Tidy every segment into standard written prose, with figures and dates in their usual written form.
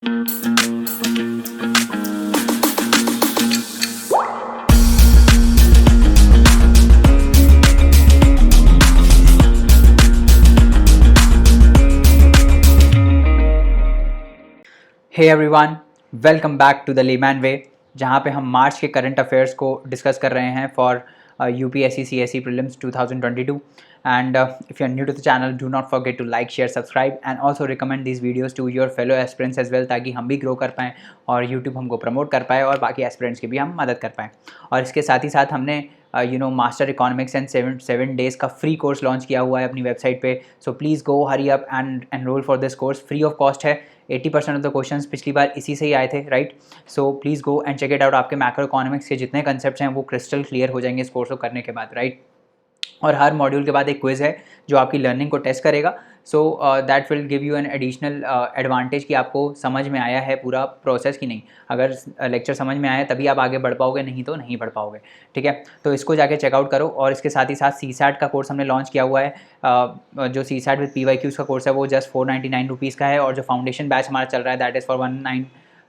Hey everyone, welcome back to the layman way, जहाँ पे हम मार्च के करंट अफेयर्स को डिस्कस कर रहे हैं for UPSC CSE prelims 2022. And if you are new to the channel, do not forget to like, share, subscribe and also recommend these videos to your fellow aspirants as well, ताकि हम भी grow कर पाएँ और YouTube हमको promote कर पाए और बाकी एस्पिरेंट्स की भी हम मदद कर पाएँ. और इसके साथ ही साथ हमने मास्टर इकोनॉमिक्स एंड 7 डेज़ का फ्री कोर्स लॉन्च किया हुआ है अपनी वेबसाइट पे. सो please go hurry up and enroll for this course. Free of cost है. 80% ऑफ द क्वेश्चंस पिछली बार इसी से ही आए थे, right? So please go and check it out. आपके मैक्रो इकोनॉमिक्स के जितने कंसेप्ट्स हैं वो क्रिस्टल क्लियर हो जाएंगे इस कोर्स को करने के बाद, राइट? और हर मॉड्यूल के बाद एक क्विज़ है जो आपकी लर्निंग को टेस्ट करेगा. So that will give you an additional advantage कि आपको समझ में आया है पूरा प्रोसेस की नहीं. अगर लेक्चर समझ में आया तभी आप आगे बढ़ पाओगे, नहीं तो नहीं बढ़ पाओगे, ठीक है? तो इसको जाके चेकआउट करो. और इसके साथ ही साथ CSAT का कोर्स हमने लॉन्च किया हुआ है. जो CSAT विद PYQs का कोर्स है वो जस्ट 499 रुपीज़ का है. और जो फाउंडेशन बैच हमारा चल रहा है दैट इज़ फॉर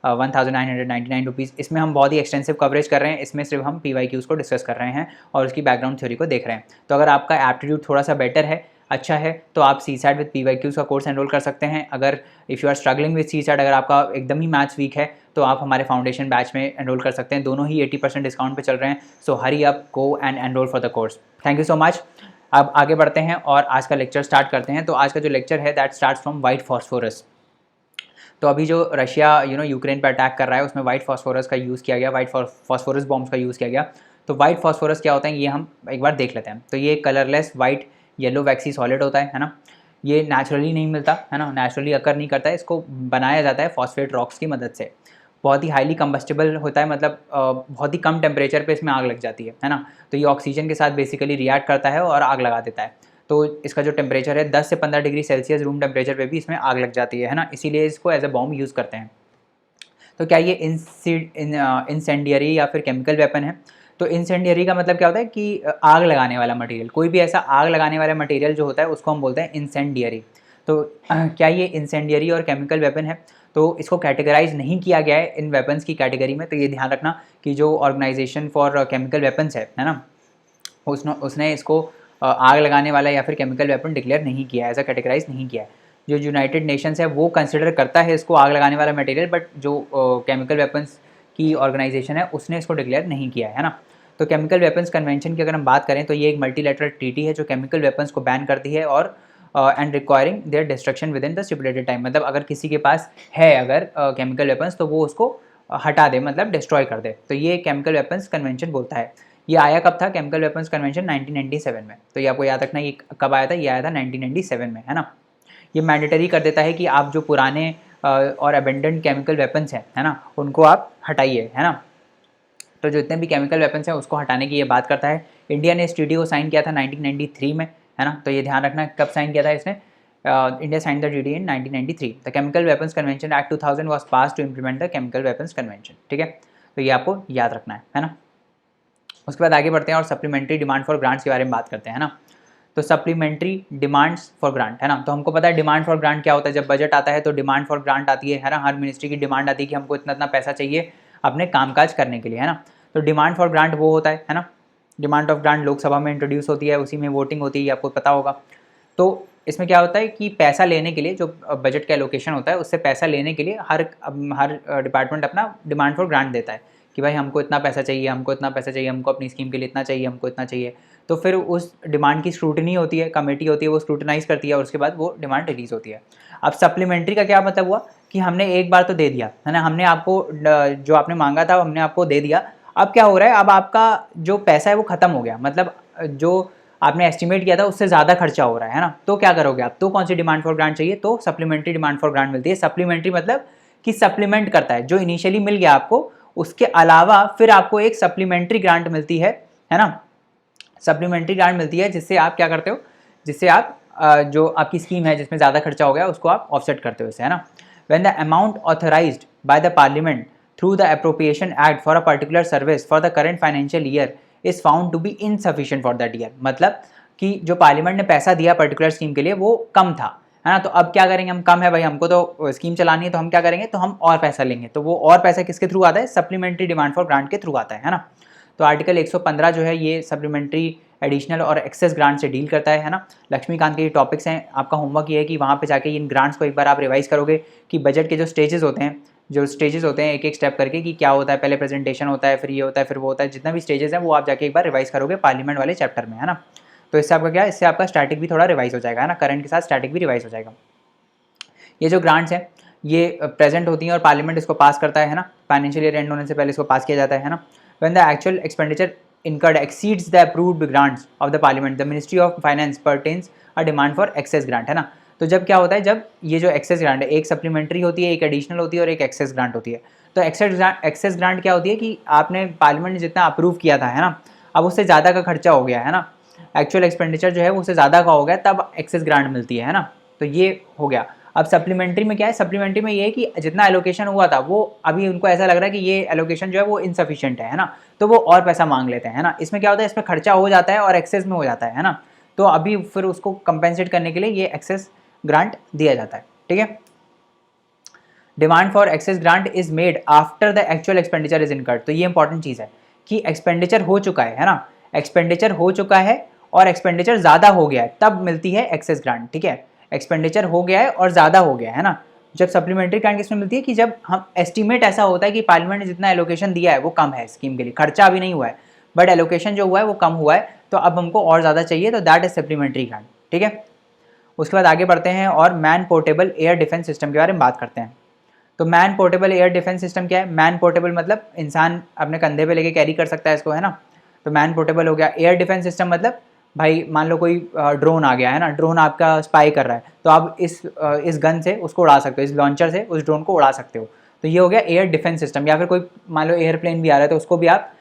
1999 रुपीज़. इसमें हम बहुत ही एक्सटेंसिव कवरेज कर रहे हैं. इसमें सिर्फ हम PYQs को डिस्कस कर रहे हैं और उसकी बैकग्राउंड थ्योरी को देख रहे हैं. तो अगर आपका एप्टीट्यूड थोड़ा सा बेटर है, अच्छा है, तो आप CSAT विद PYQs का कोर्स एनरोल कर सकते हैं. अगर if you are struggling with CSAT, अगर आपका एकदम ही मैथ्स वीक है, तो आप हमारे फाउंडेशन बैच में एनरोल कर सकते हैं. दोनों ही 80% डिस्काउंट पे चल रहे हैं. So hurry up, go and enroll for the course. Thank you so much. अब आगे बढ़ते हैं और आज का लेक्चर स्टार्ट करते हैं. तो आज का जो लेक्चर है that starts from white phosphorus. तो अभी जो रशिया यूक्रेन पर अटैक कर रहा है उसमें वाइट फॉस्फोरस का यूज़ किया गया, वाइट फॉस्फोरस बॉम्ब्स का यूज़ किया गया. तो वाइट फॉस्फोरस क्या होता है ये हम एक बार देख लेते हैं. तो ये कलरलेस वाइट येलो वैक्सी सॉलिड होता है ना. ये नेचुरली नहीं मिलता है ना, नेचुरली अकर नहीं करता है. इसको बनाया जाता है फॉस्फेट रॉक्स की मदद से. बहुत ही हाईली कंबस्टेबल होता है, मतलब बहुत ही कम टेम्परेचर पे इसमें आग लग जाती है ना. तो ये ऑक्सीजन के साथ बेसिकली रिएक्ट करता है और आग लगा देता है. तो इसका जो टेम्परेचर है 10 से 15 डिग्री सेल्सियस रूम टेम्परेचर पे भी इसमें आग लग जाती है ना. इसीलिए इसको एज अ बॉम्ब यूज़ करते हैं. तो क्या ये इंसेंडियरी या फिर केमिकल वेपन है? तो इंसेंडियरी का मतलब क्या होता है कि आग लगाने वाला मटेरियल. कोई भी ऐसा आग लगाने वाला मटेरियल जो होता है उसको हम बोलते हैं इंसेंडियरी. तो क्या ये इंसेंडियरी और केमिकल वेपन है? तो इसको कैटेगराइज नहीं किया गया है इन वेपन्स की कैटेगरी में. तो ये ध्यान रखना कि जो ऑर्गेनाइजेशन फॉर केमिकल वेपन्स है ना, उसने इसको आग लगाने वाला या फिर केमिकल वेपन डिक्लेयर नहीं किया है, ऐसा कैटेगराइज नहीं किया है. जो यूनाइटेड नेशंस है वो कंसिडर करता है इसको आग लगाने वाला मटेरियल, बट जो केमिकल वेपन्स की ऑर्गेनाइजेशन है उसने इसको डिक्लेयर नहीं किया है ना. तो केमिकल वेपन्स कन्वेंशन की अगर हम बात करें तो ये एक मल्टीलैटरल ट्रीटी है जो केमिकल वेपन्स को बैन करती है और and requiring their destruction within the stipulated time. मतलब अगर किसी के पास है अगर केमिकल वेपन्स तो वो उसको हटा दे, मतलब डिस्ट्रॉय कर दे. तो ये केमिकल वेपन्स कन्वेंशन बोलता है. ये आया कब था केमिकल वेपन्स कन्वेंशन? 1997 में. तो ये आपको याद रखना ये कब आया था? ये आया था 1997 में, है ना. ये मैंडेटरी कर देता है कि आप जो पुराने और अबेंडेंट केमिकल वेपन्स हैं, है ना, उनको आप हटाइए, है ना. तो जो इतने भी केमिकल वेपन्स हैं उसको हटाने की ये बात करता है. इंडिया ने इस ट्रीटी को साइन किया था 1993 में, है ना. तो ये ध्यान रखना कब साइन किया था इसने. India sign the treaty in 1993. The chemical weapons convention act 2000 was pass to implement the chemical weapons convention. ठीक है, तो ये आपको याद रखना है ना. उसके बाद आगे बढ़ते हैं और सप्लीमेंट्री डिमांड फॉर ग्रांट्स के बारे में बात करते हैं ना. तो सप्लीमेंट्री डिमांड्स फॉर ग्रांट, है ना. तो हमको पता है डिमांड फॉर ग्रांट क्या होता है. जब बजट आता है तो डिमांड फॉर ग्रांट आती है ना. हर मिनिस्ट्री की डिमांड आती है कि हमको इतना इतना पैसा चाहिए अपने कामकाज करने के लिए, है ना. तो डिमांड फॉर ग्रांट वो होता है ना. डिमांड ऑफ ग्रांट लोकसभा में इंट्रोड्यूस होती है, उसी में वोटिंग होती है, ये आपको पता होगा. तो इसमें क्या होता है कि पैसा लेने के लिए जो बजट का एलोकेशन होता है उससे पैसा लेने के लिए हर डिपार्टमेंट अपना डिमांड फॉर ग्रांट देता है कि भाई हमको इतना पैसा चाहिए, हमको इतना पैसा चाहिए, हमको अपनी स्कीम के लिए इतना चाहिए, हमको इतना चाहिए. तो फिर उस डिमांड की स्क्रूटनी होती है, कमेटी होती है, वो स्क्रूटनाइज करती है और उसके बाद वो डिमांड रिलीज़ होती है. अब सप्लीमेंट्री का क्या मतलब हुआ कि हमने एक बार तो दे दिया, है ना. हमने आपको जो आपने मांगा था हमने आपको दे दिया. अब क्या हो रहा है, अब आपका जो पैसा है वो ख़त्म हो गया, मतलब जो आपने एस्टिमेट किया था उससे ज़्यादा खर्चा हो रहा है ना. तो क्या करोगे आप? तो कौन सी डिमांड फॉर ग्रांट चाहिए? तो सप्लीमेंट्री डिमांड फॉर ग्रांट मिलती है. सप्लीमेंट्री मतलब कि सप्लीमेंट करता है, जो इनिशियली मिल गया आपको उसके अलावा फिर आपको एक सप्लीमेंट्री ग्रांट मिलती है ना. सप्लीमेंट्री ग्रांट मिलती है जिससे आप क्या करते हो, जिससे आप जो आपकी स्कीम है जिसमें ज़्यादा खर्चा हो गया उसको आप ऑफसेट करते हो इससे, है ना. When the amount authorised by the parliament through the appropriation act for a particular service for the current financial year is found to be insufficient for that year. मतलब कि जो पार्लियामेंट ने पैसा दिया पर्टिकुलर स्कीम के लिए वो कम था, है ना। तो अब क्या करेंगे, हम कम है भाई, हमको तो स्कीम चलानी है, तो हम क्या करेंगे, तो हम और पैसा लेंगे। तो वो और पैसा किसके थ्रू आता है, सप्लीमेंट्री डिमांड फॉर ग्रांट के थ्रू आता है ना। तो आर्टिकल 115 जो है ये सप्लीमेंट्री एडिशनल और एक्सेस ग्रांट से डील करता है ना। लक्ष्मीकांत के ये टॉपिक्स हैं, आपका होमवर्क ये है कि वहाँ पे जाके इन ग्रांट्स को एक बार आप रिवाइज करोगे कि बजट के जो स्टेजेस होते हैं एक एक स्टेप करके कि क्या होता है, पहले प्रेजेंटेशन होता है, फिर ये होता है, फिर वो होता है, जितना भी स्टेजेस हैं वो आप जाके एक बार रिवाइज करोगे पार्लियामेंट वाले चैप्टर में, है ना। तो इससे आपका क्या है, इससे आपका स्टैटिक भी थोड़ा रिवाइज हो जाएगा, है ना, करंट के साथ स्टैटिक भी रिवाइज हो जाएगा। ये जो ग्रांट्स हैं ये प्रेजेंट होती हैं और पार्लियामेंट इसको पास करता है ना, फाइनेंशियल ईयर एंड होने से पहले इसको पास किया जाता है ना। When the actual expenditure incurred exceeds the approved grants of the parliament, the ministry of finance pertains a demand for excess grant, है ना। तो जब क्या होता है, जब ये जो एक्सेस ग्रांट है, एक सप्लीमेंट्री होती है, एक एडिशनल होती है और एक एक्सेस ग्रांट होती है। तो एक्सेस ग्रांट क्या होती है कि आपने पार्लियामेंट ने जितना अप्रूव किया था, है ना, अब उससे ज़्यादा का खर्चा हो गया, है ना, एक्चुअल एक्सपेंडिचर जो है उससे ज़्यादा का हो गया, तब एक्सेस ग्रांट मिलती है ना। तो ये हो गया। अब सप्लीमेंट्री में क्या है, सप्लीमेंट्री में ये है कि जितना एलोकेशन हुआ था वो अभी उनको ऐसा लग रहा है कि ये एलोकेशन जो है वो इनसफिशिएंट है ना, तो वो और पैसा मांग लेते हैं ना। इसमें क्या होता है, इसमें खर्चा हो जाता है और एक्सेस में हो जाता है ना। तो अभी फिर उसको कंपेंसेट करने के लिए ये एक्सेस ग्रांट दिया जाता है, ठीक है। Demand for excess grant is made after the actual expenditure is incurred. तो ये इंपॉर्टेंट चीज़ है कि एक्सपेंडिचर हो चुका है ना, एक्सपेंडिचर हो चुका है और एक्सपेंडिचर ज़्यादा हो गया है, तब मिलती है एक्सेस ग्रांट, ठीक है। एक्सपेंडिचर हो गया है और ज़्यादा हो गया है ना। जब सप्लीमेंट्री ग्रांट किसमें मिलती है कि जब हम एस्टिमेट ऐसा होता है कि पार्लियामेंट ने जितना एलोकेशन दिया है वो कम है स्कीम के लिए, खर्चा अभी नहीं हुआ है बट एलोकेशन जो हुआ है वो कम हुआ है, तो अब हमको और ज़्यादा चाहिए, तो दैट इज सप्लीमेंट्री ग्रांट, ठीक है। उसके बाद आगे बढ़ते हैं और man portable air defence system के बारे में बात करते हैं। तो man portable air defence system क्या है, मैन पोर्टेबल मतलब इंसान अपने कंधे पे लेके कैरी कर सकता है इसको, है ना। तो मैन पोर्टेबल हो गया। एयर डिफेंस सिस्टम मतलब भाई मान लो कोई ड्रोन आ गया, है ना, ड्रोन आपका स्पाई कर रहा है, तो आप इस गन से उसको उड़ा सकते हो, इस लॉन्चर से उस ड्रोन को उड़ा सकते हो। तो ये हो गया एयर डिफेंस सिस्टम। या फिर कोई मान लो एयरप्लेन भी आ रहा है तो उसको भी आप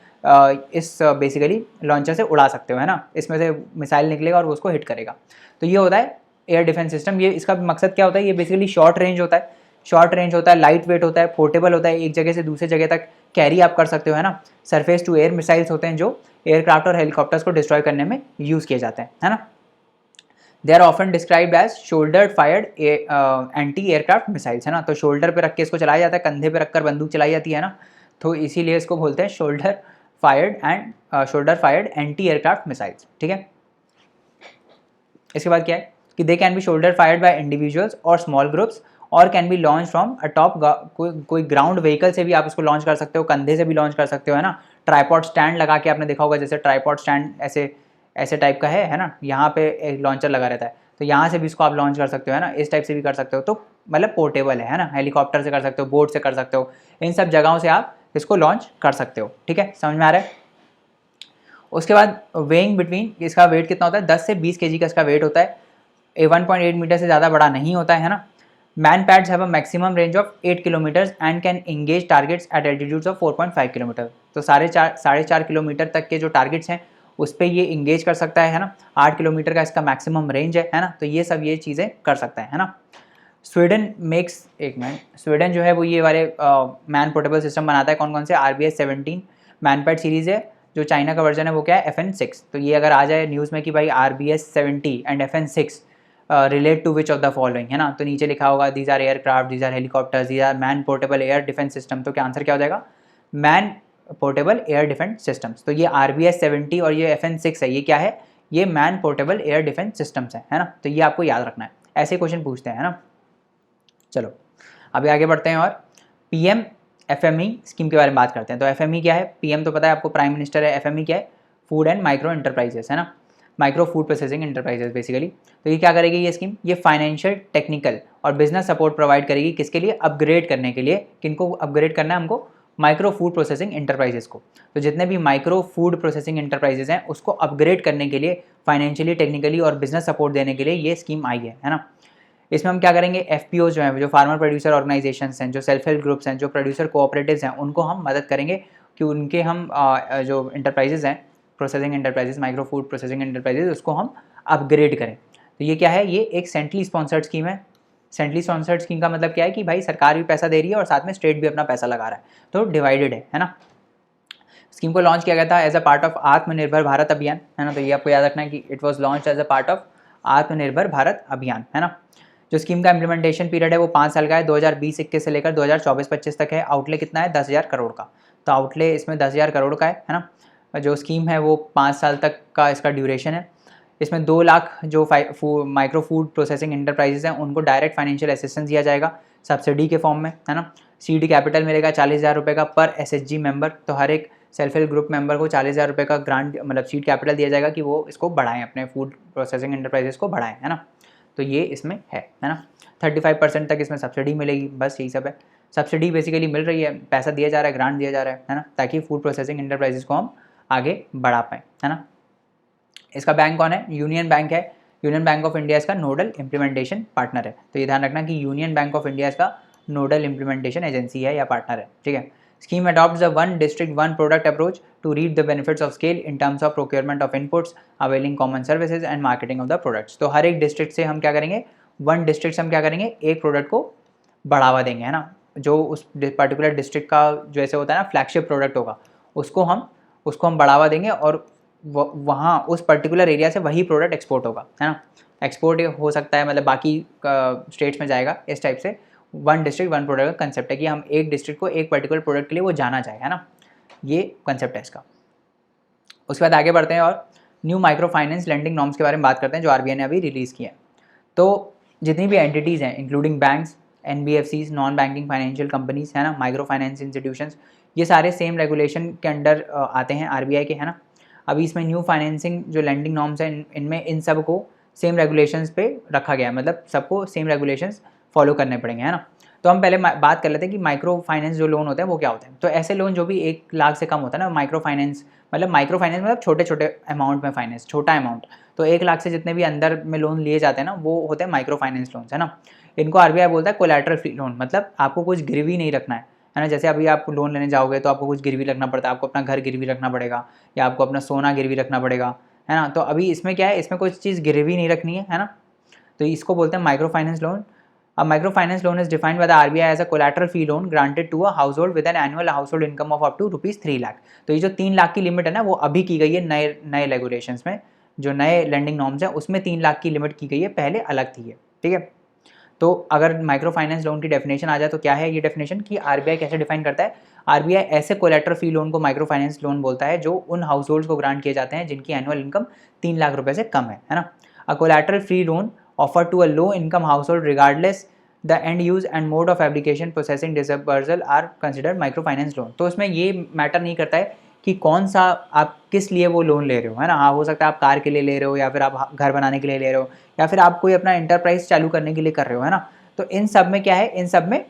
इस बेसिकली लॉन्चर से उड़ा सकते हो, है ना। इसमें से मिसाइल निकलेगा और वो उसको हिट करेगा। तो ये होता है एयर डिफेंस सिस्टम। ये इसका मकसद क्या होता है, ये बेसिकली शॉर्ट रेंज होता है, शॉर्ट रेंज होता है, लाइट वेट होता है, पोर्टेबल होता है, एक जगह से दूसरे जगह तक कैरी आप कर सकते हो, है ना। सरफेस टू एयर मिसाइल्स होते हैं जो एयरक्राफ्ट और हेलीकॉप्टर्स को डिस्ट्रॉय करने में यूज़ किए जाते हैं, है ना। They are often described as shoulder fired anti aircraft missiles, है ना। तो शोल्डर पे रख के इसको चलाया जाता है, कंधे पे रखकर बंदूक चलाई जाती है ना, तो इसीलिए इसको बोलते हैं shoulder fired anti aircraft missiles, ठीक है। इसके बाद क्या है कि they can be shoulder fired bye individuals और स्मॉल ग्रुप्स और can be launch from a top, कोई ग्राउंड व्हीकल से भी आप इसको लॉन्च कर सकते हो, कंधे से भी लॉन्च कर सकते हो, है ना। ट्राईपॉड स्टैंड लगा के आपने देखा होगा, जैसे ट्राईपॉड स्टैंड ऐसे ऐसे टाइप का है ना, यहाँ पे एक लॉन्चर लगा रहता है, तो यहाँ से भी इसको आप लॉन्च कर सकते हो, है ना, इस टाइप से भी कर सकते हो। तो मतलब पोर्टेबल है ना, हेलीकॉप्टर से कर सकते हो, बोट से कर सकते हो, इन सब जगहों से आप इसको लॉन्च कर सकते हो, ठीक है, समझ में आ रहा है। उसके बाद वेइंग बिटवीन, इसका वेट कितना होता है, 10 से 20 kg का इसका वेट होता है, 1.8 मीटर से ज़्यादा बड़ा नहीं होता है ना। MANPADS have a maximum range of 8 kilometres and can engage targets at altitudes of 4.5 kilometre. तो साढ़े चार किलोमीटर तक के जो टारगेट्स हैं उस पर ये इंगेज कर सकता है ना। 8 किलोमीटर का इसका मैक्सिमम रेंज है ना। तो ये सब ये चीज़ें कर सकता है ना। स्वीडन मेक्स, एक मिनट, स्वीडन जो है वो ये वाले मैन पोर्टेबल सिस्टम बनाता है। कौन कौन से, RBS 17 मैन पैड सीरीज़ है। जो चाइना का वर्जन है वो क्या है, FN6। तो ये अगर आ जाए न्यूज़ में कि भाई RBS 70 and FN6 relate to which of the following, है ना, तो नीचे लिखा होगा these are aircraft, these are helicopters, these are man portable air defence system. तो क्या आंसर क्या हो जाएगा, man portable air defence systems. तो ये RBS 70 और ये FN6 है, ये क्या है, ये man portable air defence systems है ना। तो ये आपको याद रखना है, ऐसे क्वेश्चन पूछते हैं, है ना। चलो अभी आगे बढ़ते हैं और PM FME स्कीम के बारे में बात करते हैं। तो FME क्या है, PM तो पता है आपको, प्राइम मिनिस्टर है। FME क्या है, फूड एंड माइक्रो एंटरप्राइजेस, है ना, micro food processing enterprises basically. तो ये क्या करेगी ये स्कीम, ये फाइनेंशियल, टेक्निकल और बिजनेस सपोर्ट प्रोवाइड करेगी, किसके लिए, अपग्रेड करने के लिए। किनको अपग्रेड करना है हमको, माइक्रो फूड प्रोसेसिंग एंटरप्राइजेस को। तो जितने भी माइक्रो फूड प्रोसेसिंग एंटरप्राइजेस हैं उसको अपग्रेड करने के लिए, फाइनेंशियली, टेक्निकली और बिजनेस सपोर्ट देने के लिए ये स्कीम आई है ना। इसमें हम क्या करेंगे, FPO जो हैं, जो फार्मर प्रोड्यूसर ऑर्गेनाइजेशंस हैं, जो सेल्फ हेल्प ग्रुप्स हैं, जो प्रोड्यूसर कोऑपरेटिव्स हैं, उनको हम मदद करेंगे कि उनके हम जो इंटरप्राइजेज हैं, processing enterprises, micro food processing enterprises, उसको हम अपग्रेड करें। तो ये क्या है, ये एक सेंट्रली स्पॉन्सर्ड स्कीम है। सेंट्रली स्पॉन्सर्ड स्कीम का मतलब क्या है कि भाई सरकार भी पैसा दे रही है और साथ में स्टेट भी अपना पैसा लगा रहा है, तो डिवाइडेड है ना। स्कीम को लॉन्च किया गया था as a part of Aatmanirbhar Bharat अभियान, है ना। तो ये आपको याद रखना है कि it was launch as a part of Aatmanirbhar Bharat अभियान, है ना। जो स्कीम का इम्प्लीमेंटेशन पीरियड है वो 5 साल का है, 2020-21 से लेकर 2024-25 तक है। आउटले कितना है? 10,000 करोड़ का। तो आउटले इसमें 10,000 करोड़ का है ना। जो स्कीम है वो 5 साल तक का इसका ड्यूरेशन है। इसमें 2 लाख जो माइक्रो फूड प्रोसेसिंग इंटरप्राइजेज हैं उनको डायरेक्ट फाइनेंशियल असिस्टेंस दिया जाएगा सब्सिडी के फॉर्म में, है ना। सीड कैपिटल मिलेगा 40,000 रुपये का पर SHG मेंबर। तो हर एक सेल्फ हेल्प ग्रुप मेंबर को 40,000 रुपये का ग्रांट मतलब सीड कैपिटल दिया जाएगा कि वो इसको बढ़ाएं, अपने फूड प्रोसेसिंग इंटरप्राइजेस को बढ़ाएं, है ना। तो ये इसमें है ना। 35% तक इसमें सब्सिडी मिलेगी, बस यही सब है। सब्सिडी बेसिकली मिल रही है, पैसा दिया जा रहा है, ग्रांट दिया जा रहा है ना, ताकि फूड प्रोसेसिंग इंटरप्राइजेस को हम आगे बढ़ा पाएँ, है ना। इसका बैंक कौन है? यूनियन बैंक है। यूनियन बैंक ऑफ इंडिया इसका नोडल इम्प्लीमेंटेशन पार्टनर है। तो ये ध्यान रखना कि यूनियन बैंक ऑफ इंडिया इसका नोडल इम्प्लीमेंटेशन एजेंसी है या पार्टनर है, ठीक है। Scheme adopts the one district one product approach to reap the benefits of scale in terms of procurement of inputs, availing common services and marketing of the products. तो हर एक district से हम क्या करेंगे? वन डिस्ट्रिक्ट से हम क्या करेंगे? एक प्रोडक्ट को बढ़ावा देंगे, है ना। जो उस पर्टिकुलर डिस्ट्रिक्ट का जो ऐसे होता है ना फ्लैगशिप प्रोडक्ट होगा, उसको हम बढ़ावा देंगे और वहाँ उस पर्टिकुलर एरिया से वही प्रोडक्ट एक्सपोर्ट होगा, है ना। एक्सपोर्ट हो सकता है मतलब बाकी स्टेट्स में जाएगा, इस टाइप से वन डिस्ट्रिक्ट वन प्रोडक्ट का कंसेप्ट है कि हम एक डिस्ट्रिक्ट को एक पर्टिकुलर प्रोडक्ट के लिए वो जाना चाहे, है ना। ये कंसेप्ट है इसका। उसके बाद आगे बढ़ते हैं और new micro finance lending norms के बारे में बात करते हैं जो RBI ने अभी रिलीज़ किए हैं। तो जितनी भी एंटिटीज़ हैं including banks, NBFCs, non banking financial companies, है ना, माइक्रो फाइनेंस इंस्टीट्यूशंस, ये सारे सेम रेगुलेशन के अंडर आते हैं RBI के, है ना। अभी इसमें न्यू फाइनेंसिंग जो लेंडिंग नॉर्म्स हैं इनमें इन सब को सेम रेगुलेशंस पे रखा गया है, मतलब सबको सेम रेगुलेशंस फॉलो करने पड़ेंगे, है ना। तो हम पहले बात कर लेते हैं कि माइक्रो फाइनेंस जो लोन होते हैं वो क्या होते हैं। तो ऐसे लोन जो भी 1 लाख से कम होता है ना, माइक्रो फाइनेंस मतलब छोटे छोटे अमाउंट में फाइनेंस, छोटा अमाउंट। तो 1 लाख से जितने भी अंदर में लोन लिए जाते हैं ना वो होते हैं माइक्रो फाइनेंस लोन्स, है ना। इनको RBI बोलता है कोलैटरल फ्री लोन, मतलब आपको कुछ गिरवी नहीं रखना है ना। जैसे अभी आप लोन लेने जाओगे तो आपको कुछ गिरवी रखना पड़ता है, आपको अपना घर गिरवी रखना पड़ेगा या आपको अपना सोना गिरवी रखना पड़ेगा, है ना। तो अभी इसमें क्या है, इसमें कुछ चीज़ गिरवी नहीं रखनी है ना। तो इसको बोलते हैं micro finance loan. A microfinance loan is defined by the RBI as a collateral free loan granted to a household with an annual household income of up to rupees 3 lakh. तो ये जो 3 लाख की लिमिट है ना वो अभी की गई है नए रेगुलेशंस में, जो नए लेंडिंग नॉर्म्स हैं उसमें 3 लाख की लिमिट की गई है, पहले अलग थी ये, ठीक है। तो अगर माइक्रो फाइनेंस लोन की डेफिनेशन आ जाए तो क्या है ये डेफिनेशन कि RBI कैसे डिफाइन करता है? RBI ऐसे कोलैटरल फ्री लोन को माइक्रो फाइनेंस लोन बोलता है जो उन हाउस होल्ड्स को ग्रांट किए जाते हैं जिनकी एनुअल इनकम 3 लाख रुपए से कम है ना। A collateral free loan offered to a low income household regardless the end use and mode of application processing disbursal are considered microfinance loan। तो इसमें ये मैटर नहीं करता है कि कौन सा आप किस लिए वो लोन ले रहे हो, है ना। हाँ, हो सकता है आप कार के लिए ले रहे हो या फिर आप घर बनाने के लिए ले रहे हो या फिर आप कोई अपना इंटरप्राइज चालू करने के लिए कर रहे हो, है ना। तो इन सब में क्या है, इन सब में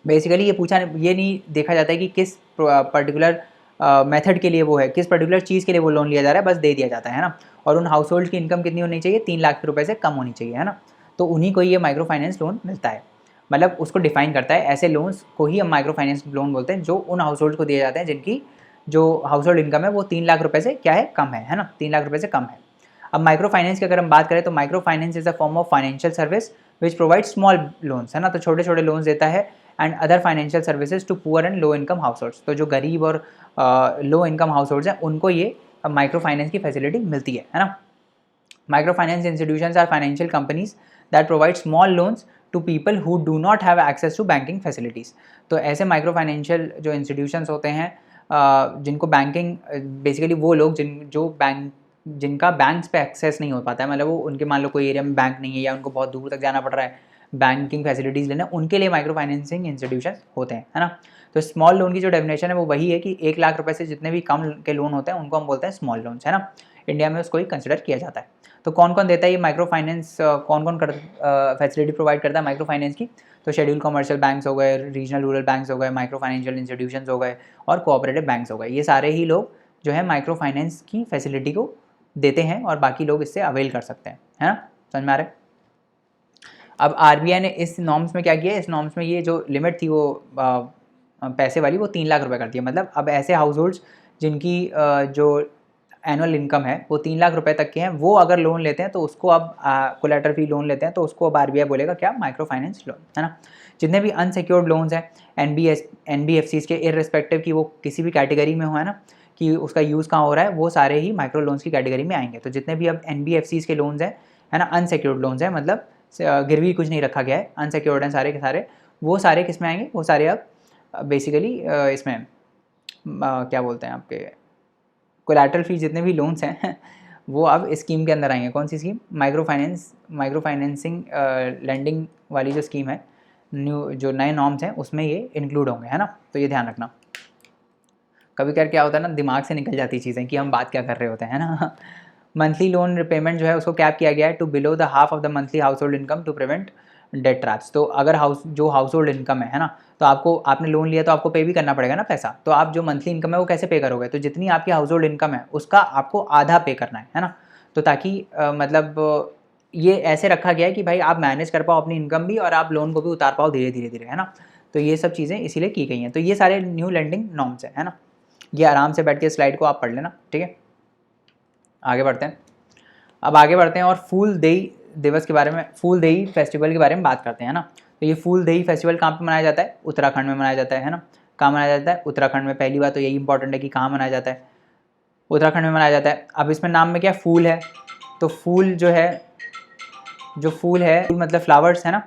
बेसिकली ये नहीं देखा जाता है कि किस पर्टिकुलर मेथड के लिए वो है, किस पर्टिकुलर चीज़ के लिए वो लोन लिया जा रहा है, बस दे दिया जाता है ना। और उन हाउस होल्ड की इनकम कितनी होनी चाहिए? 3 लाख रुपए से कम होनी चाहिए, है ना। तो उन्हीं को ये माइक्रो फाइनेंस लोन मिलता है, मतलब उसको डिफाइन करता है। ऐसे लोन्स को ही हम माइक्रो फाइनेंस लोन बोलते हैं जो उन हाउस होल्ड को दिए जाते हैं जिनकी जो हाउस होल्ड इनकम है वो 3 लाख रुपए से क्या है, कम है ना, 3 लाख रुपए से कम है। अब माइक्रो फाइनेंस की अगर हम बात करें तो micro finance is a form of financial service which provide small loans, है ना। तो छोटे छोटे लोन्स देता है and other financial services to poor and low income households. तो जो गरीब और लो इनकम हाउस होल्ड्स हैं उनको ये माइक्रो फाइनेंस की फैसिलिटी मिलती है ना। Micro finance institutions are financial companies that provide small loans to people who do not have access to banking facilities. तो ऐसे माइक्रो फाइनेंशियल जो इंस्टीट्यूशंस होते हैं जिनको बैंकिंग बेसिकली वो लोग जिनका बैंक्स पे एक्सेस नहीं हो पाता है, मतलब वो उनके मान लो कोई एरिया में बैंक नहीं है या उनको बहुत दूर तक जाना पड़ रहा है बैंकिंग फैसिलिटीज़ लेने, उनके लिए माइक्रो फाइनेंसिंग इंस्टीट्यूशन होते हैं, है ना। तो स्मॉल लोन की जो डेफिनेशन है वो वही है कि 1 लाख रुपए से जितने भी कम के लोन होते हैं उनको हम बोलते हैं स्मॉल लोन्स, है ना। इंडिया में उसको ही कंसिडर किया जाता है। तो कौन कौन देता है ये माइक्रो फाइनेंस, कौन कौन फैसिलिटी प्रोवाइड करता है माइक्रो फाइनेंस की? तो शेड्यूल कमर्शियल बैंक्स हो गए, रीजनल रूरल बैंक्स हो गए, माइक्रो फाइनेंशियल इंस्टीट्यूशंस हो गए और कोऑपरेटिव बैंक्स हो गए। ये सारे ही लोग जो है माइक्रो फाइनेंस की फैसिलिटी को देते हैं और बाकी लोग इससे अवेल कर सकते हैं, है ना। समझ में आ रहा है? अब RBI ने इस नॉर्म्स में क्या किया है, इस नॉर्म्स में ये जो लिमिट थी वो पैसे वाली वो 3 लाख रुपए कर दिया। मतलब अब ऐसे हाउस होल्ड्स जिनकी जो एनुअल इनकम है वो 3 लाख रुपए तक के हैं, वो अगर लोन लेते हैं तो उसको अब कोलैटरल फ्री लोन लेते हैं तो उसको अब RBI बोलेगा क्या, माइक्रो फाइनेंस लोन, है ना। जितने भी अनसिक्योर्ड लोन्स हैं NBFCs के इररिस्पेक्टिव की वो किसी भी कैटेगरी में हो, है ना, कि उसका यूज़ कहाँ हो रहा है, वो सारे ही माइक्रो लोन्स की कैटेगरी में आएंगे। तो जितने भी अब NBFCs के लोन्स हैं, है ना, अनसिक्योर्ड लोन्स हैं, मतलब गिरवी कुछ नहीं रखा गया है, अनसिक्योर्ड हैं सारे के सारे, वो सारे किस में आएंगे, वो सारे अब बेसिकली इसमें क्या बोलते हैं आपके कोलैटरल फ्री जितने भी लोन्स हैं वो अब स्कीम के अंदर आएंगे। कौन सी स्कीम? माइक्रो फाइनेंसिंग लैंडिंग वाली जो स्कीम है, न्यू जो नए नॉर्म्स हैं उसमें ये इंक्लूड होंगे, है ना। तो ये ध्यान रखना। कभी कभी क्या होता है ना, दिमाग से निकल जाती चीज़ें कि हम बात क्या कर रहे होते हैं ना। मंथली लोन रिपेमेंट जो है उसको कैप किया गया है to below the half of the monthly household income to prevent debt traps. तो अगर हाउस होल्ड इनकम है ना, तो आपने लोन लिया तो आपको पे भी करना पड़ेगा ना पैसा। तो आप जो मंथली इनकम है वो कैसे पे करोगे? तो जितनी आपकी हाउस होल्ड इनकम है उसका आपको आधा पे करना है ना। तो ताकि मतलब ये ऐसे रखा गया है कि भाई आप मैनेज कर पाओ अपनी इनकम भी और आप लोन को भी उतार पाओ धीरे धीरे धीरे, है ना। तो ये सब चीज़ें इसीलिए की गई हैं। तो ये सारे न्यू लेंडिंग नॉर्म्स है ना। ये आराम से बैठ के स्लाइड को आप पढ़ लेना, ठीक है। आगे बढ़ते हैं। अब आगे बढ़ते हैं और फूल देई दिवस के बारे में, फूल देई फेस्टिवल के बारे में बात करते हैं ना। तो ये फूल देई फेस्टिवल कहाँ पे मनाया जाता है? उत्तराखंड में मनाया जाता है ना। कहाँ मनाया जाता है? उत्तराखंड में। पहली बात तो यही इंपॉर्टेंट है कि कहाँ मनाया जाता है, उत्तराखंड में मनाया जाता है। अब इसमें नाम में क्या फूल है, तो फूल जो है, फूल मतलब फ्लावर्स है ना।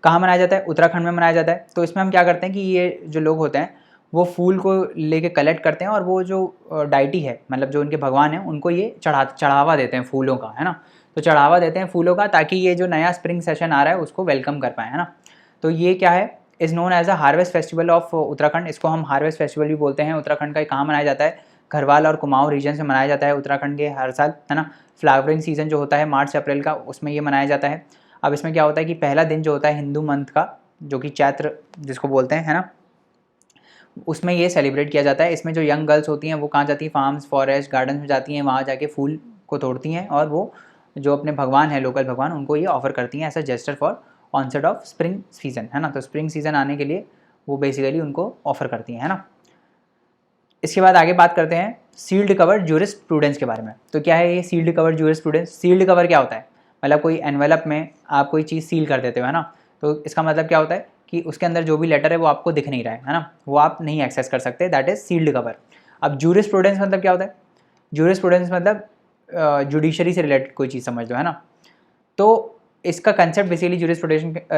कहाँ मनाया जाता है? उत्तराखंड में मनाया जाता है। तो इसमें हम क्या करते हैं कि ये जो लोग होते हैं वो फूल को लेके कलेक्ट करते हैं और वो जो डाइटी है, मतलब जो उनके भगवान हैं, उनको ये चढ़ावा देते हैं फूलों का, है ना। तो चढ़ावा देते हैं फूलों का ताकि ये जो नया स्प्रिंग सेशन आ रहा है उसको वेलकम कर पाए, है ना। तो ये क्या है? Is known as a harvest festival of Uttarakhand. इसको हम हार्वेस्ट फेस्टिवल भी बोलते हैं। उत्तराखंड का कहाँ मनाया जाता है? घरवाल और कुमाऊं रीजन से मनाया जाता है उत्तराखंड के हर साल, है ना। फ्लावरिंग सीजन जो होता है मार्च से अप्रैल का, उसमें ये मनाया जाता है। अब इसमें क्या होता है कि पहला दिन जो होता है हिंदू मंथ का, जो कि चैत्र जिसको बोलते हैं, है ना, उसमें ये सेलिब्रेट किया जाता है। इसमें जो यंग गर्ल्स होती हैं वो कहाँ जाती हैं? फार्म्स, फॉरेस्ट, गार्डन में जाती हैं, वहाँ जाके फूल को तोड़ती हैं और वो जो अपने भगवान हैं, लोकल भगवान, उनको ये ऑफर करती हैं as a gesture for onset of spring season, है ना। तो स्प्रिंग सीजन आने के लिए वो बेसिकली उनको ऑफर करती हैं, है ना। इसके बाद आगे बात करते हैं सील्ड कवर ज्यूरिस्प्रूडेंस के बारे में। तो क्या है ये sealed cover jurisprudence? Sealed cover क्या होता है? मतलब कोई एनवेलप में आप कोई चीज़ सील कर देते हो, है ना। तो इसका मतलब क्या होता है कि उसके अंदर जो भी लेटर है वो आपको दिख नहीं रहा है ना, वो आप नहीं एक्सेस कर सकते, दैट इज सील्ड कवर। अब ज्यूरिस्प्रूडेंस मतलब क्या होता है? ज्यूरिस्प्रूडेंस मतलब जुडिशरी से रिलेटेड कोई चीज़ समझ लो, है ना। तो इसका कंसेप्ट बेसिकली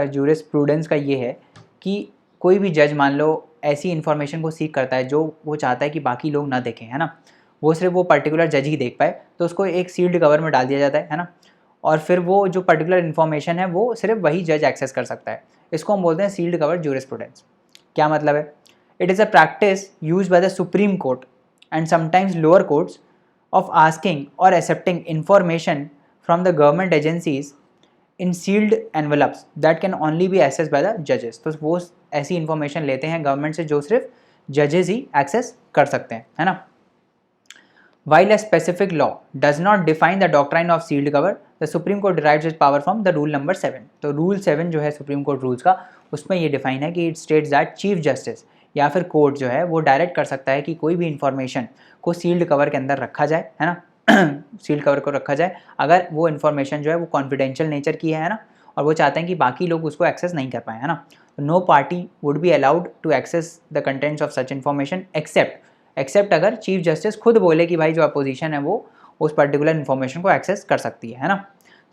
ज्यूरिस्प्रूडेंस का ये है कि कोई भी जज मान लो ऐसी इन्फॉर्मेशन को सीख करता है जो वो चाहता है कि बाकी लोग ना देखें, है ना, वो सिर्फ वो पर्टिकुलर जज ही देख पाए, तो उसको एक सील्ड कवर में डाल दिया जाता है ना। और फिर वो जो पर्टिकुलर इन्फॉर्मेशन है वो सिर्फ वही जज एक्सेस कर सकता है। इसको हम बोलते हैं सील्ड कवर ज्यूरिस्प्रूडेंस। क्या मतलब है? It is a practice use by the supreme court and sometimes lower courts of asking or accepting information from the government agencies in sealed envelopes that can only be accessed by the judges। तो वो ऐसी information लेते हैं government से जो सिर्फ जजेस ही access कर सकते हैं, है ना। While a specific law does not define the doctrine of sealed cover, the Supreme Court derives its power from the rule number 7। तो रूल 7 जो है सुप्रीम कोर्ट रूल्स का, उसमें ये डिफाइन है कि it states that chief justice या फिर कोर्ट जो है वो डायरेक्ट कर सकता है कि कोई भी इंफॉर्मेशन को सील्ड कवर के अंदर रखा जाए, है ना। सील्ड कवर को रखा जाए अगर वो इन्फॉर्मेशन जो है वो कॉन्फिडेंशियल नेचर की है ना, और वो चाहते हैं कि बाकी लोग उसको एक्सेस नहीं कर पाए, है ना। No party would be allowed to access the contents of such information except अगर चीफ जस्टिस खुद बोले कि भाई जो अपोजिशन है वो उस पर्टिकुलर इन्फॉर्मेशन को एक्सेस कर सकती है ना।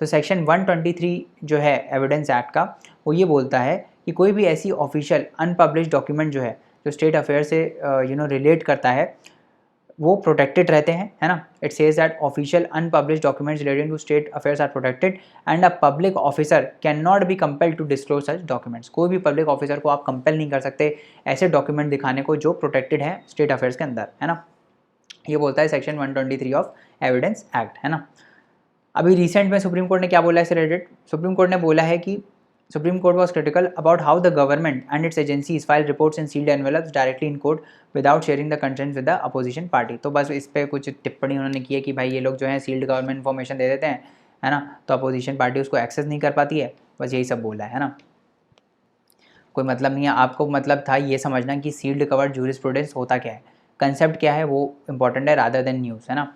तो सेक्शन 123 जो है एविडेंस एक्ट का, वो ये बोलता है कि कोई भी ऐसी ऑफिशियल अनपब्लिश्ड डॉक्यूमेंट जो है जो स्टेट अफेयर से रिलेट करता है वो प्रोटेक्टेड रहते हैं, है ना। It says that official unpublished documents relating to state affairs are protected and a public officer can not be compelled to disclose such documents. कोई भी पब्लिक ऑफिसर को आप कंपेल नहीं कर सकते ऐसे डॉक्यूमेंट दिखाने को जो प्रोटेक्टेड है स्टेट अफेयर्स के अंदर, है ना। ये बोलता है सेक्शन 123 ऑफ एविडेंस एक्ट, है ना। अभी रिसेंट में सुप्रीम कोर्ट ने क्या बोला है इससे रिलेटेड? सुप्रीम कोर्ट ने बोला है कि Supreme Court was critical about how the government and its agencies file reports in sealed envelopes directly in court without sharing the contents with the opposition party। तो बस इस पर कुछ टिप्पणी उन्होंने की है कि भाई ये लोग जो है सील्ड गवर्नमेंट इन्फॉर्मेशन दे देते हैं, है ना, तो अपोजिशन पार्टी उसको एक्सेस नहीं कर पाती है। बस यही सब बोला है ना, कोई मतलब नहीं है। आपको मतलब था ये समझना कि सील्ड कवर्ड ज्यूरिस्प्रूडेंस होता क्या है, कंसेप्ट क्या है, वो इंपॉर्टेंट है रादर देन न्यूज़, है ना।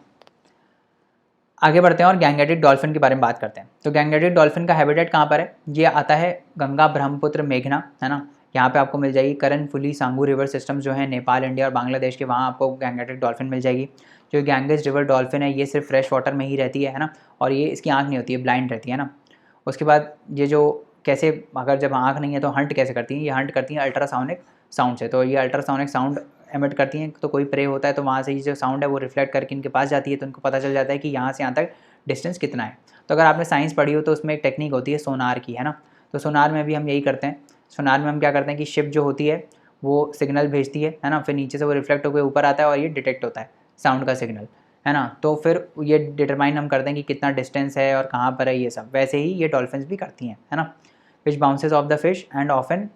आगे बढ़ते हैं और गैंगेटिक डॉल्फिन के बारे में बात करते हैं। तो गैंगेटिक डॉल्फिन का हैबिटेट कहाँ पर है? ये आता है गंगा, ब्रह्मपुत्र, मेघना, है ना। यहाँ पे आपको मिल जाएगी करन, फुली, सांगू रिवर सिस्टम्स जो है नेपाल, इंडिया और बांग्लादेश के, वहाँ आपको गैंगेटिक डॉल्फिन मिल जाएगी। जो गैंगेस रिवर डॉल्फिन है ये सिर्फ फ्रेश वाटर में ही रहती है ना, और ये इसकी आँख नहीं होती है, ब्लाइंड रहती है ना। उसके बाद ये जो कैसे, अगर जब आँख नहीं है तो हंट कैसे करती हैं, ये हंट करती हैं अल्ट्रासोनिक साउंड से। तो ये अल्ट्रासोनिक साउंड एमिट करती हैं, तो कोई प्रे होता है तो वहाँ से ये जो साउंड है वो रिफ्लेक्ट करके इनके पास जाती है, तो इनको पता चल जाता है कि यहाँ से यहाँ तक डिस्टेंस कितना है। तो अगर आपने साइंस पढ़ी हो तो उसमें एक टेक्निक होती है सोनार की, है ना। तो सोनार में भी हम यही करते हैं। सोनार में हम क्या करते हैं कि शिप जो होती है वो सिग्नल भेजती है ना, फिर नीचे से वो रिफ्लेक्ट होकर ऊपर आता है और ये डिटेक्ट होता है साउंड का सिग्नल, है ना। तो फिर ये डिटरमाइन हम करते हैं कि कितना डिस्टेंस है और कहाँ पर है ये सब। वैसे ही ये डॉल्फिन्स भी करती हैं, है ना। Which bounces off the fish and often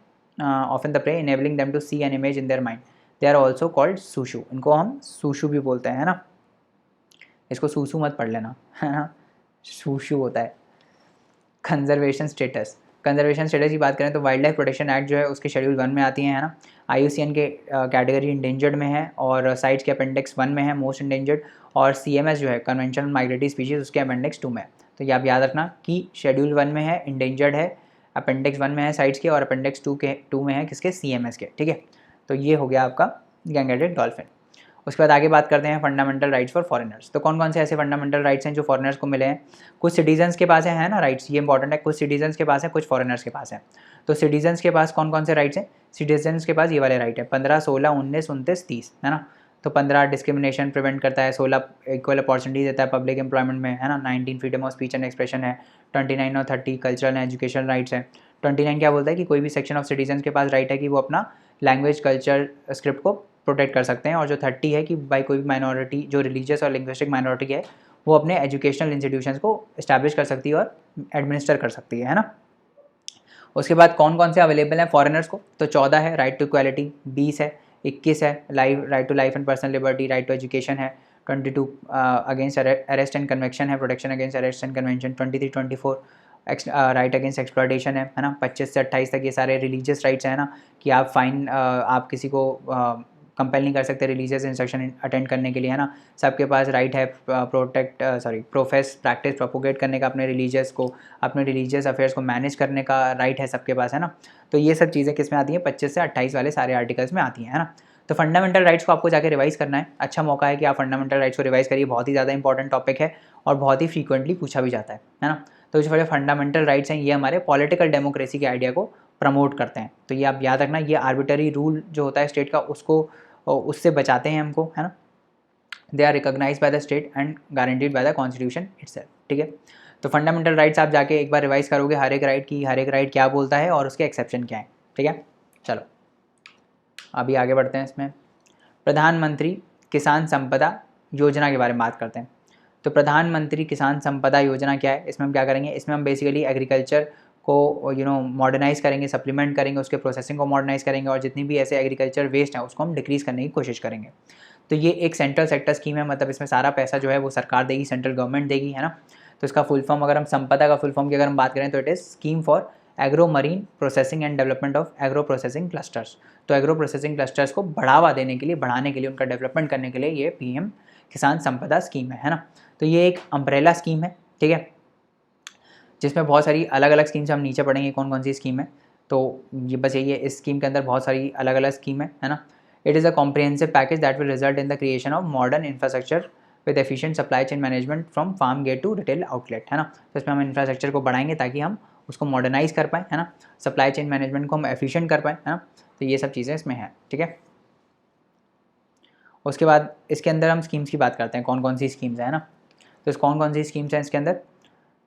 the prey enabling them to see an image in their mind, they are also called susu. इनको हम सूशु भी बोलते हैं, है ना। इसको सूसू मत पढ़ लेना, है ना, सूशु होता है। कंजर्वेशन स्टेटस, कंजर्वेशन स्टेटस की बात करें तो वाइल्ड लाइफ प्रोटेक्शन एक्ट जो है उसके शेड्यूल 1 में आती है ना। IUCN के कैटेगरी इंडेंजर्ड में है और साइट्स के अपेंडिक्स 1 में है मोस्ट इंडेंजर्ड, और CMS जो है कन्वेंशनल माइग्रेटरी स्पीशीज उसके अपेंडिक्स 2 में है। तो ये आप याद रखना कि शेड्यूल 1 में है इंडेंजर्ड है, अपेंडिक्स 1 में है साइट्स के, और अपेंडिक्स 2 में है किसके, CMS के, ठीक है। तो ये हो गया आपका गैंगेटिक डॉल्फिन। उसके बाद आगे बात करते हैं फंडामेंटल राइट्स फॉर फॉरेनर्स। तो कौन कौन से ऐसे फंडामेंटल राइट्स हैं जो फॉरेनर्स को मिले हैं। कुछ सिटीजन्स के पास है ना राइट्स, ये इंपॉर्टेंट है। कुछ सिटीजन्स के पास है, कुछ फॉरेनर्स के पास है। तो सिटीजन्स के पास कौन कौन से राइट्स हैं, सिटीजन्स के पास ये वाले राइट है 15, 16, 19, 29, 30, है ना। तो 15 डिस्क्रिमिनेशन प्रिवेंट करता है, 16 इक्वल अपॉर्चुनिटी देता है पब्लिक एम्प्लॉयमेंट में, है ना। 19 freedom of speech and expression है। 29 और 30 कल्चरल एंड एजुकेशनल राइट्स है। 29 क्या बोलता है कि कोई भी सेक्शन ऑफ सिटीजन के पास राइट है कि वो अपना लैंग्वेज कल्चर स्क्रिप्ट को प्रोटेक्ट कर सकते हैं। और जो 30 है कि भाई कोई भी माइनॉरिटी जो रिलीजियस और लिंग्विस्टिक माइनॉरिटी है वो अपने एजुकेशनल इंस्टीट्यूशंस को इस्टेब्लिश कर सकती है और एडमिनिस्टर कर सकती है ना। उसके बाद कौन कौन से अवेलेबल हैं फॉरेनर्स को, तो 14 है राइट टू इक्वालिटी, 20 है, 21 है right to life and personal liberty, right to education है, 22 अगेंस्ट अरेस्ट एंड कन्वेक्शन है, protection against arrest and convention, 23, 24 right against exploitation है ना। 25 से 28 तक ये सारे रिलीजियस राइट्स हैं ना, कि आप फाइन आप किसी को कंपेल नहीं कर सकते रिलीजियस इंस्ट्रक्शन अटेंड करने के लिए, है ना। सबके पास राइट है प्रोफेस प्रैक्टिस प्रोपोगेट करने का, अपने रिलीजियस अफेयर्स को मैनेज करने का राइट है सबके पास, है ना। तो ये सब चीज़ें किस में आती हैं, 25 से 28 वाले सारे आर्टिकल्स में आती हैं, है ना। तो फंडामेंटल राइट्स को आपको जाके रिवाइज करना है, अच्छा मौका है कि आप फंडामेंटल राइट्स को रिवाइज करिए, बहुत ही ज़्यादा इंपॉर्टेंट टॉपिक है और बहुत ही फ्रीक्वेंटली पूछा भी जाता है ना। तो जो फंडामेंटल राइट्स हैं ये हमारे पॉलिटिकल डेमोक्रेसी के आइडिया को प्रमोट करते हैं। तो ये आप याद रखना, ये आर्बिटरी रूल जो होता है स्टेट का उससे बचाते हैं हमको, है ना। They are recognised by the state and guaranteed by the constitution itself, ठीक है। तो फंडामेंटल राइट्स आप जाके एक बार रिवाइज करोगे, हर एक राइट क्या बोलता है और उसके एक्सेप्शन क्या है, ठीक है। चलो अभी आगे बढ़ते हैं इसमें। प्रधानमंत्री किसान संपदा योजना के बारे में बात करते हैं। तो प्रधानमंत्री किसान संपदा योजना क्या है, इसमें हम क्या करेंगे, इसमें हम बेसिकली एग्रीकल्चर को मॉडर्नाइज़ करेंगे, सप्लीमेंट करेंगे, उसके प्रोसेसिंग को मॉडर्नाइज़ करेंगे और जितनी भी ऐसे एग्रीकल्चर वेस्ट है उसको हम डिक्रीज़ करने की कोशिश करेंगे। तो ये एक सेंट्रल सेक्टर स्कीम है, मतलब इसमें सारा पैसा जो है वो सरकार देगी, सेंट्रल गवर्नमेंट देगी, है ना। तो इसका फुल फॉर्म अगर हम संपदा का फुल फॉर्म की अगर हम बात करें तो it is scheme for agro marine processing and development of agro processing clusters. तो एग्रो प्रोसेसिंग क्लस्टर्स को बढ़ावा देने के लिए, बढ़ाने के लिए, उनका डेवलपमेंट करने के लिए ये PM किसान संपदा स्कीम है ना। तो ये एक अम्ब्रेला स्कीम है, ठीक है, जिसमें बहुत सारी अलग अलग स्कीम्स हम नीचे पढ़ेंगे कौन कौन सी स्कीम है। तो ये बस यही है, इस स्कीम के अंदर बहुत सारी अलग अलग स्कीम है ना। It is a comprehensive package that will result in the creation of modern infrastructure with efficient supply chain management from farm gate to retail outlet, है ना। तो इसमें हम इंफ्रास्ट्रक्चर को बढ़ाएंगे ताकि हम उसको मॉडर्नाइज कर पाएँ, है ना। सप्लाई चेन मैनेजमेंट को हम एफिशिएंट कर पाएँ, है ना। तो ये सब चीज़ें इसमें हैं, ठीक है। उसके बाद इसके अंदर हम स्कीम्स की बात करते हैं, कौन कौन सी स्कीम्स हैं ना। तो कौन कौन सी स्कीम्स हैं इसके अंदर,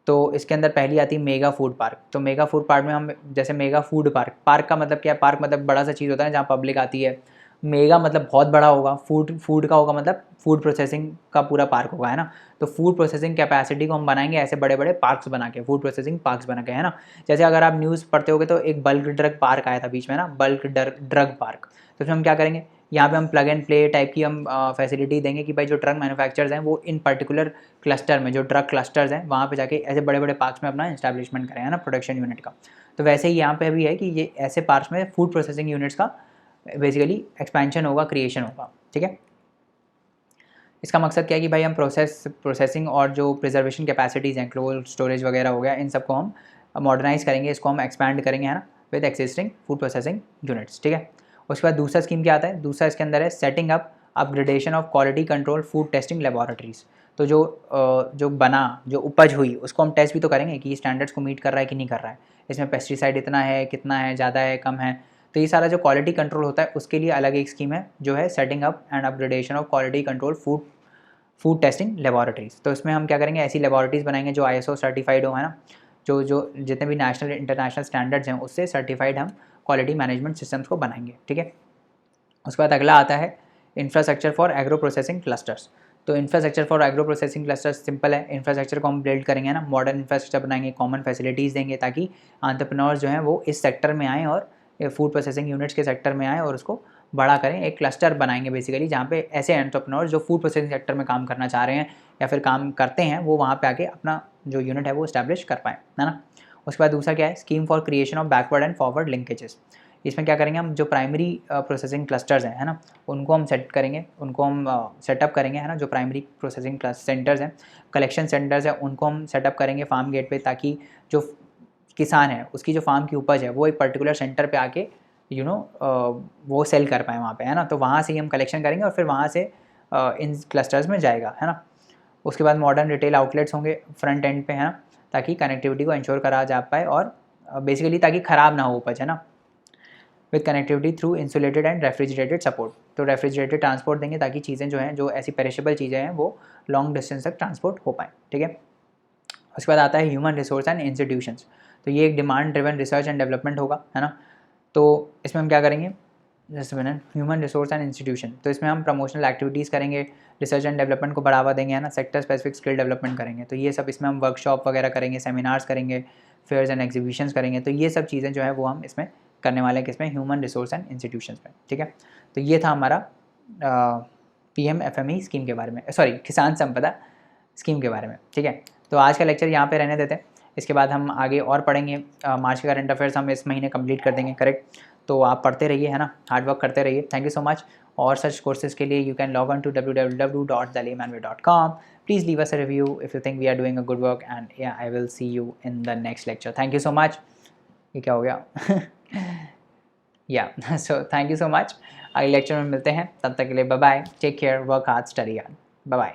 तो इसके अंदर पहली आती है मेगा फूड पार्क। तो मेगा फूड पार्क में हम जैसे मेगा फूड पार्क, पार्क का मतलब क्या है, पार्क मतलब बड़ा सा चीज़ होता है जहाँ पब्लिक आती है। मेगा मतलब बहुत बड़ा होगा, फूड का होगा मतलब फूड प्रोसेसिंग का पूरा पार्क होगा, है ना। तो फूड प्रोसेसिंग कैपेसिटी को हम बनाएंगे ऐसे बड़े बड़े पार्क्स बना के, फूड प्रोसेसिंग पार्क्स बना के, है ना। जैसे अगर आप न्यूज़ पढ़ते होगे तो एक बल्क ड्रग पार्क आया था बीच में ना, बल्क ड्रग पार्क। तो उसमें हम क्या करेंगे, यहाँ पे हम प्लग एंड प्ले टाइप की हम फैसिलिटी देंगे कि भाई जो ड्रग मैन्युफैक्चरर्स हैं वो इन पर्टिकुलर क्लस्टर में, जो ड्रग क्लस्टर्स हैं वहाँ पे जाके ऐसे बड़े बड़े पार्क्स में अपना इस्टेब्लिशमेंट करें, है ना, प्रोडक्शन यूनिट का। तो वैसे ही यहाँ पे भी है कि ये ऐसे पार्क्स में फूड प्रोसेसिंग यूनिट्स का बेसिकली एक्सपेंशन होगा, क्रिएशन होगा, ठीक है। इसका मकसद क्या है कि भाई हम प्रोसेसिंग और जो प्रिजर्वेशन कैपेसिटीज़ हैं, कोल्ड स्टोरेज वगैरह हो गया, इन सबको हम मॉडर्नाइज़ करेंगे, इसको हम एक्सपैंड करेंगे, है ना, with existing food processing units, ठीक है। उसके बाद दूसरा स्कीम क्या आता है, दूसरा इसके अंदर है setting up upgradation of quality control food testing laboratories. तो जो जो उपज हुई उसको हम टेस्ट भी तो करेंगे कि स्टैंडर्ड्स को मीट कर रहा है कि नहीं कर रहा है, इसमें पेस्टिसाइड इतना है, कितना है, ज़्यादा है, कम है। तो ये सारा जो क्वालिटी कंट्रोल होता है उसके लिए अलग एक स्कीम है जो है setting up and upgradation of quality control food testing laboratories. तो इसमें हम क्या करेंगे, ऐसी लेबॉरेटरीज बनाएंगे जो ISO सर्टिफाइड हो, है ना, जो जो जितने भी नेशनल इंटरनेशनल स्टैंडर्ड्स हैं उससे सर्टिफाइड हम क्वालिटी मैनेजमेंट सिस्टम्स को बनाएंगे, ठीक है। उसके बाद अगला आता है infrastructure for agro processing clusters. तो infrastructure for agro processing clusters simple है, इंफ्रास्ट्रक्चर को हम बिल्ड करेंगे ना, मॉडर्न इंफ्रास्ट्रक्चर बनाएंगे, कॉमन फैसिलिटीज़ देंगे ताकि एंटरप्रेन्योर्स जो हैं वो इस सेक्टर में आएँ और फूड प्रोसेसिंग यूनिट्स के सेक्टर में आएँ और उसको बड़ा करें। एक क्लस्टर बनाएंगे बेसिकली जहाँ पे ऐसे एंटरप्रेन्योर्स जो फूड प्रोसेसिंग सेक्टर में काम करना चाह रहे हैं या फिर काम करते हैं वो वहाँ पे आके अपना जो यूनिट है वो इस्टेब्लिश कर पाएँ, है ना। उसके बाद दूसरा क्या है, scheme for creation of backward and forward linkages. इसमें क्या करेंगे हम, जो प्राइमरी प्रोसेसिंग क्लस्टर्स हैं, है ना, उनको हम सेट करेंगे, उनको हम सेटअप करेंगे, है ना। जो प्राइमरी प्रोसेसिंग सेंटर्स हैं, कलेक्शन सेंटर्स हैं, उनको हम सेटअप करेंगे फार्म गेट पे, ताकि जो किसान है उसकी जो फार्म की उपज है वो एक पर्टिकुलर सेंटर पे आके वो सेल कर पाए वहाँ पे, है ना। तो वहाँ से ही हम कलेक्शन करेंगे और फिर वहाँ से इन क्लस्टर्स में जाएगा, है ना। उसके बाद मॉडर्न रिटेल आउटलेट्स होंगे फ्रंट एंड पे, है ना, ताकि कनेक्टिविटी को इंश्योर करा जा पाए और बेसिकली ताकि ख़राब ना हो उपज, है ना। With connectivity through insulated and refrigerated support. तो रेफ्रिजरेटेड ट्रांसपोर्ट देंगे ताकि चीज़ें जो हैं, जो ऐसी पेरिशेबल चीज़ें हैं वो लॉन्ग डिस्टेंस तक ट्रांसपोर्ट हो पाएँ, ठीक है। उसके बाद आता है ह्यूमन रिसोर्स एंड इंस्टीट्यूशंस। तो ये एक demand driven research and development होगा, है ना। तो इसमें हम क्या करेंगे, जैसे मैंने ह्यूमन रिसोर्स एंड इंस्टीट्यूशन, तो इसमें हम प्रमोशनल एक्टिविटीज़ करेंगे, रिसर्च एंड डेवलपमेंट को बढ़ावा देंगे, है ना, सेक्टर स्पेसिफिक स्किल डेवलपमेंट करेंगे। तो ये सब इसमें हम वर्कशॉप वगैरह करेंगे, सेमिनार्स करेंगे, फेयर्स एंड एग्जीबिशंस करेंगे। तो ये सब चीज़ें जो है वो हम इसमें करने वाले हैं, किसमें, ह्यूमन रिसोर्स एंड इंस्टीट्यूशंस में, ठीक है। तो ये था हमारा PMFME स्कीम के बारे में, सॉरी किसान संपदा स्कीम के बारे में, ठीक है। तो आज का लेक्चर यहाँ पे रहने देते हैं, इसके बाद हम आगे और पढ़ेंगे। मार्च के करंट अफेयर्स हम इस महीने कंप्लीट कर देंगे, करेक्ट। तो आप पढ़ते रहिए, है ना, हार्ड वर्क करते रहिए। Thank you so much. और सच कोर्सेज के लिए you can log on to www.thelaymanway.com। Please leave us a review if you think we are doing a good work and या I will see you in the next lecture. Thank you so much. ये क्या हो गया या so thank you so much. अगले lecture में मिलते हैं, तब तक के लिए bye bye, take care, work hard, study hard, bye bye.